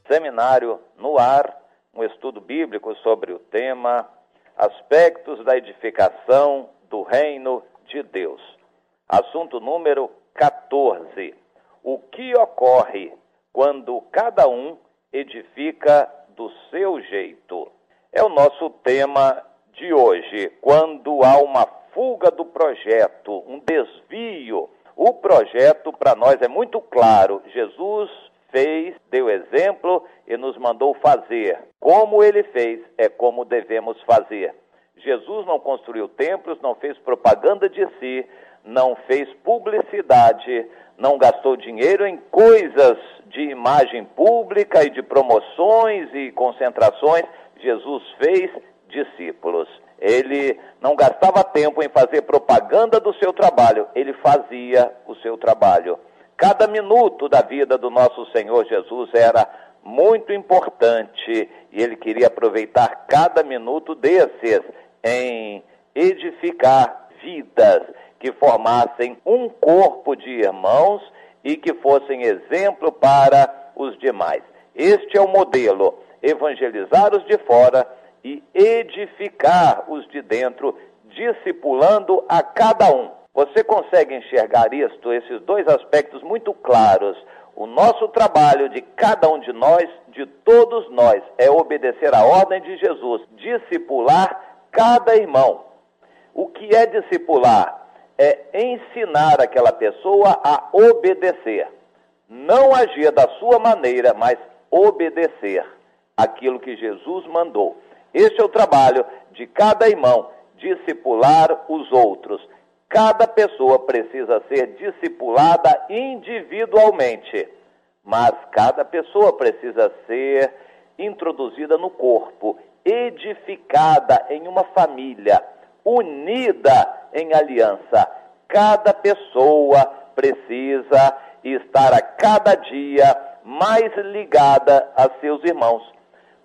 Seminário no ar, um estudo bíblico sobre o tema Aspectos da Edificação do Reino de Deus. Assunto número 14. O que ocorre quando cada um edifica do seu jeito? É o nosso tema de hoje. Quando há uma fuga do projeto, um desvio, o projeto para nós é muito claro. Jesus deu exemplo e nos mandou fazer. Como ele fez, é como devemos fazer. Jesus não construiu templos, não fez propaganda de si, não fez publicidade, não gastou dinheiro em coisas de imagem pública e de promoções e concentrações. Jesus fez discípulos. Ele não gastava tempo em fazer propaganda do seu trabalho, ele fazia o seu trabalho. Cada minuto da vida do nosso Senhor Jesus era muito importante e ele queria aproveitar cada minuto desses em edificar vidas que formassem um corpo de irmãos e que fossem exemplo para os demais. Este é o modelo: evangelizar os de fora e edificar os de dentro, discipulando a cada um. Você consegue enxergar esses dois aspectos muito claros. O nosso trabalho de cada um de nós, de todos nós, é obedecer à ordem de Jesus, discipular cada irmão. O que é discipular? É ensinar aquela pessoa a obedecer. Não agir da sua maneira, mas obedecer aquilo que Jesus mandou. Este é o trabalho de cada irmão, discipular os outros. Cada pessoa precisa ser discipulada individualmente, mas cada pessoa precisa ser introduzida no corpo, edificada em uma família, unida em aliança. Cada pessoa precisa estar a cada dia mais ligada a seus irmãos,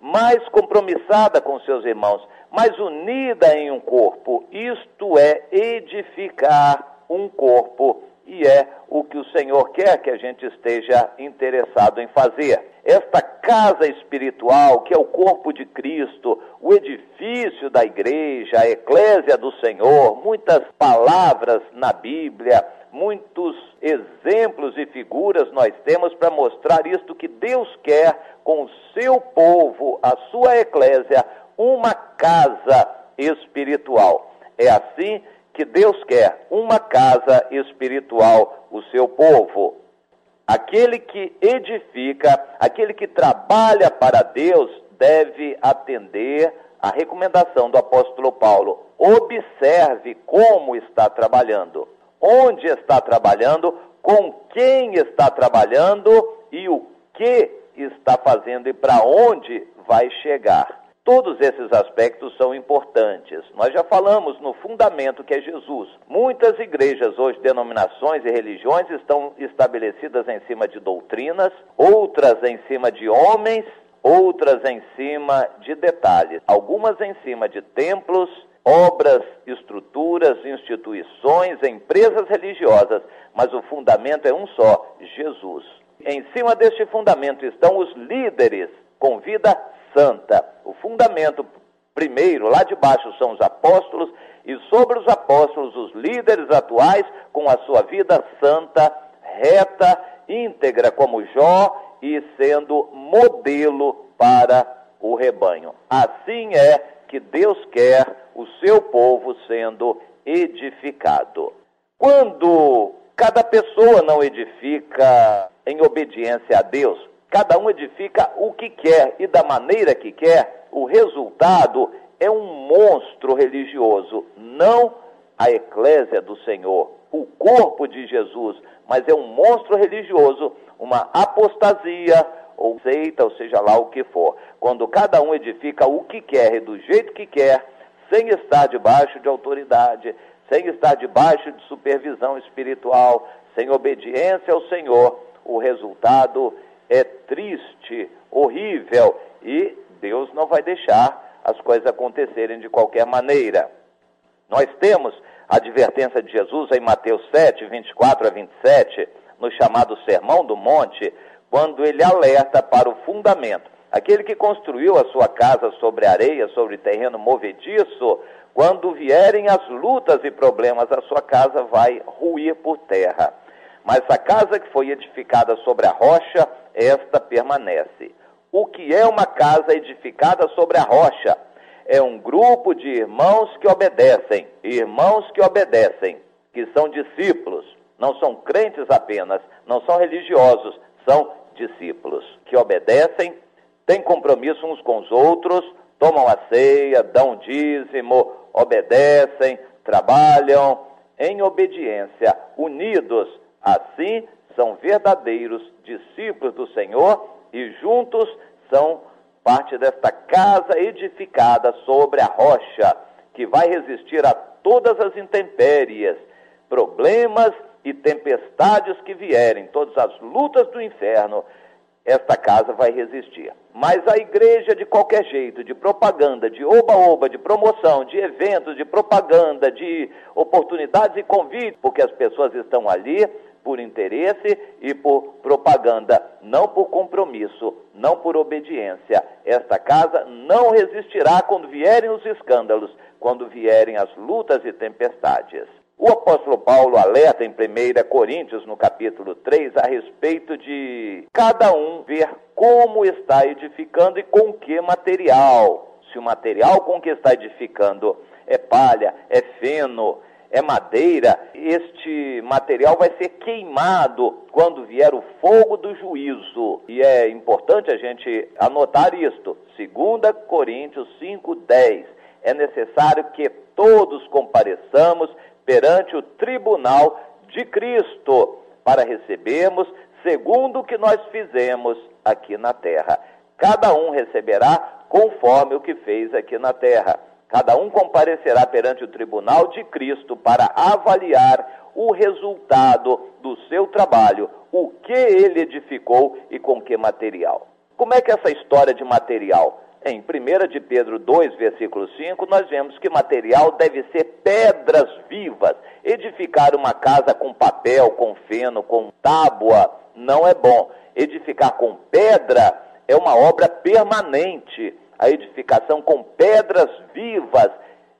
mais compromissada com seus irmãos, mais unida em um corpo. Isto é edificar um corpo e é o que o Senhor quer que a gente esteja interessado em fazer. Esta casa espiritual, que é o corpo de Cristo, o edifício da igreja, a eclésia do Senhor, muitas palavras na Bíblia, muitos exemplos e figuras nós temos para mostrar isto que Deus quer com o seu povo, a sua eclésia, uma casa espiritual. É assim que Deus quer, uma casa espiritual, o seu povo. Aquele que edifica, aquele que trabalha para Deus, deve atender à recomendação do apóstolo Paulo. Observe como está trabalhando, onde está trabalhando, com quem está trabalhando e o que está fazendo e para onde vai chegar. Todos esses aspectos são importantes. Nós já falamos no fundamento que é Jesus. Muitas igrejas hoje, denominações e religiões estão estabelecidas em cima de doutrinas, outras em cima de homens, outras em cima de detalhes. Algumas em cima de templos, obras, estruturas, instituições, empresas religiosas. Mas o fundamento é um só, Jesus. Em cima deste fundamento estão os líderes com vida santa. O fundamento primeiro, lá de baixo, são os apóstolos, e sobre os apóstolos, os líderes atuais, com a sua vida santa, reta, íntegra, como Jó, e sendo modelo para o rebanho. Assim é que Deus quer o seu povo sendo edificado. Quando cada pessoa não edifica em obediência a Deus, cada um edifica o que quer e da maneira que quer, o resultado é um monstro religioso, não a eclésia do Senhor, o corpo de Jesus, mas é um monstro religioso, uma apostasia ou seita, ou seja lá o que for. Quando cada um edifica o que quer e do jeito que quer, sem estar debaixo de autoridade, sem estar debaixo de supervisão espiritual, sem obediência ao Senhor, o resultado é triste, horrível, e Deus não vai deixar as coisas acontecerem de qualquer maneira. Nós temos a advertência de Jesus em Mateus 7, 24 a 27, no chamado Sermão do Monte, quando ele alerta para o fundamento. Aquele que construiu a sua casa sobre areia, sobre terreno movediço, quando vierem as lutas e problemas, a sua casa vai ruir por terra. Mas a casa que foi edificada sobre a rocha, esta permanece. O que é uma casa edificada sobre a rocha? É um grupo de irmãos que obedecem, que são discípulos, não são crentes apenas, não são religiosos, são discípulos, que obedecem, têm compromisso uns com os outros, tomam a ceia, dão dízimo, obedecem, trabalham em obediência, unidos. Assim, são verdadeiros discípulos do Senhor e juntos são parte desta casa edificada sobre a rocha, que vai resistir a todas as intempéries, problemas e tempestades que vierem, todas as lutas do inferno. Esta casa vai resistir. Mas a igreja, de qualquer jeito, de propaganda, de oba-oba, de promoção, de eventos, de propaganda, de oportunidades e convites, porque as pessoas estão ali por interesse e por propaganda, não por compromisso, não por obediência. Esta casa não resistirá quando vierem os escândalos, quando vierem as lutas e tempestades. O apóstolo Paulo alerta em 1 Coríntios, no capítulo 3, a respeito de cada um ver como está edificando e com que material. Se o material com que está edificando é palha, é feno, é madeira, este material vai ser queimado quando vier o fogo do juízo. E é importante a gente anotar isto. 2 Coríntios 5:10. É necessário que todos compareçamos perante o tribunal de Cristo, para recebermos segundo o que nós fizemos aqui na terra. Cada um receberá conforme o que fez aqui na terra. Cada um comparecerá perante o tribunal de Cristo para avaliar o resultado do seu trabalho, o que ele edificou e com que material. Como é que é essa história de material? Em 1 de Pedro 2, versículo 5, nós vemos que material deve ser pedras vivas. Edificar uma casa com papel, com feno, com tábua, não é bom. Edificar com pedra é uma obra permanente. A edificação com pedras vivas,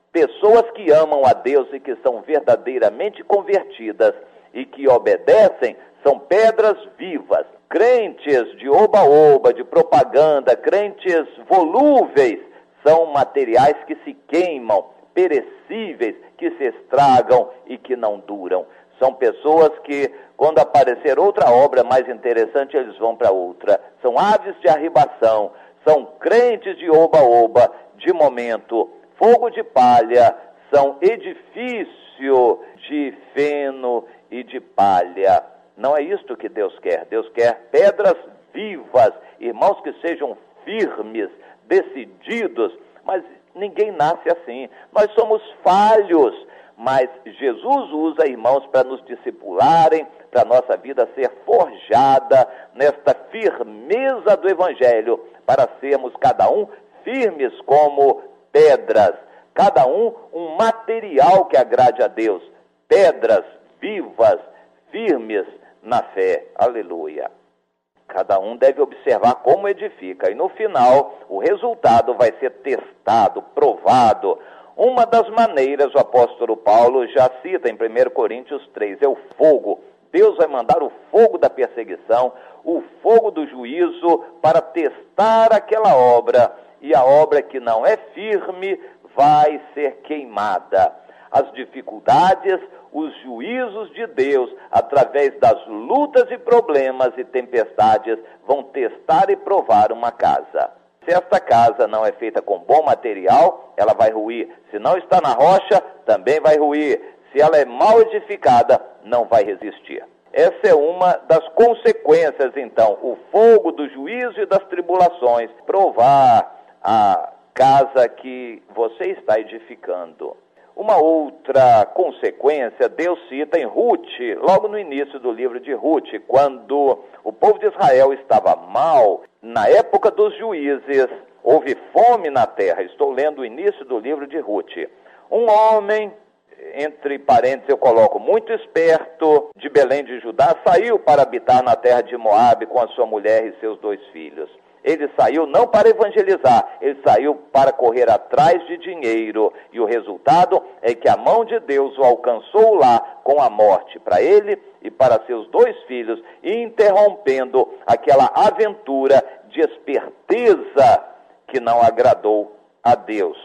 pessoas que amam a Deus e que são verdadeiramente convertidas e que obedecem, são pedras vivas. Crentes de oba-oba, de propaganda, crentes volúveis, são materiais que se queimam, perecíveis, que se estragam e que não duram. São pessoas que, quando aparecer outra obra mais interessante, eles vão para outra. São aves de arribação, são crentes de oba-oba, de momento. Fogo de palha, são edifício de feno e de palha. Não é isto que Deus quer. Deus quer pedras vivas, irmãos que sejam firmes, decididos, mas ninguém nasce assim. Nós somos falhos, mas Jesus usa irmãos para nos discipularem, para a nossa vida ser forjada nesta firmeza do Evangelho, para sermos cada um firmes como pedras, cada um material que agrade a Deus, pedras vivas, firmes na fé. Aleluia. Cada um deve observar como edifica e no final o resultado vai ser testado, provado. Uma das maneiras, o apóstolo Paulo já cita em 1 Coríntios 3, é o fogo. Deus vai mandar o fogo da perseguição, o fogo do juízo para testar aquela obra, e a obra que não é firme vai ser queimada. As dificuldades, os juízos de Deus, através das lutas e problemas e tempestades, vão testar e provar uma casa. Se esta casa não é feita com bom material, ela vai ruir. Se não está na rocha, também vai ruir. Se ela é mal edificada, não vai resistir. Essa é uma das consequências, então, o fogo do juízo e das tribulações, provar a casa que você está edificando. Uma outra consequência, Deus cita em Ruth, logo no início do livro de Ruth, quando o povo de Israel estava mal, na época dos juízes, houve fome na terra. Estou lendo o início do livro de Ruth. Um homem entre parênteses eu coloco, muito esperto, de Belém de Judá, saiu para habitar na terra de Moabe com a sua mulher e seus 2 filhos. Ele saiu não para evangelizar, ele saiu para correr atrás de dinheiro. E o resultado é que a mão de Deus o alcançou lá com a morte para ele e para seus 2 filhos, interrompendo aquela aventura de esperteza que não agradou a Deus.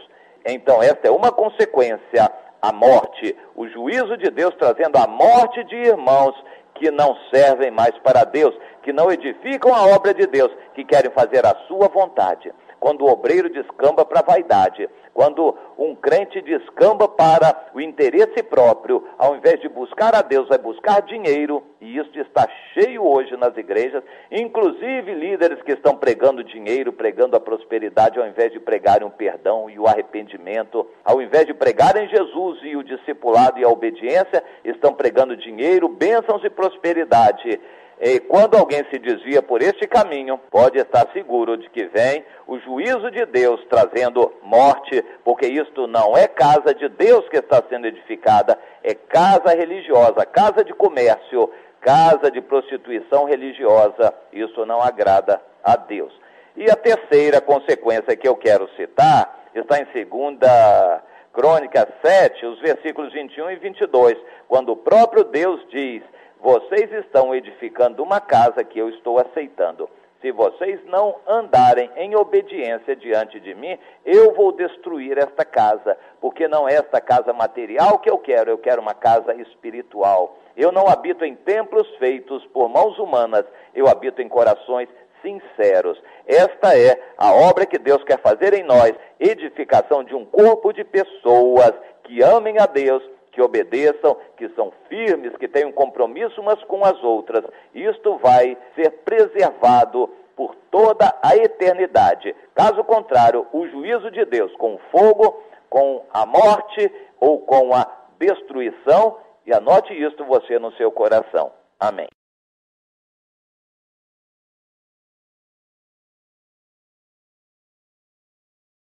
Então, esta é uma consequência, a morte, o juízo de Deus trazendo a morte de irmãos que não servem mais para Deus, que não edificam a obra de Deus, que querem fazer a sua vontade. Quando o obreiro descamba para a vaidade, quando um crente descamba para o interesse próprio, ao invés de buscar a Deus, vai buscar dinheiro, e isso está cheio hoje nas igrejas, inclusive líderes que estão pregando dinheiro, pregando a prosperidade, ao invés de pregarem o perdão e o arrependimento, ao invés de pregarem Jesus e o discipulado e a obediência, estão pregando dinheiro, bênçãos e prosperidade. E quando alguém se desvia por este caminho, pode estar seguro de que vem o juízo de Deus trazendo morte, porque isto não é casa de Deus que está sendo edificada, é casa religiosa, casa de comércio, casa de prostituição religiosa. Isso não agrada a Deus. E a terceira consequência que eu quero citar está em 2 Crônicas 7, os versículos 21 e 22, quando o próprio Deus diz: vocês estão edificando uma casa que eu estou aceitando. Se vocês não andarem em obediência diante de mim, eu vou destruir esta casa, porque não é esta casa material que eu quero uma casa espiritual. Eu não habito em templos feitos por mãos humanas, eu habito em corações sinceros. Esta é a obra que Deus quer fazer em nós, edificação de um corpo de pessoas que amem a Deus, que obedeçam, que são firmes, que tenham compromisso umas com as outras. Isto vai ser preservado por toda a eternidade. Caso contrário, o juízo de Deus com o fogo, com a morte ou com a destruição, e anote isto você no seu coração. Amém.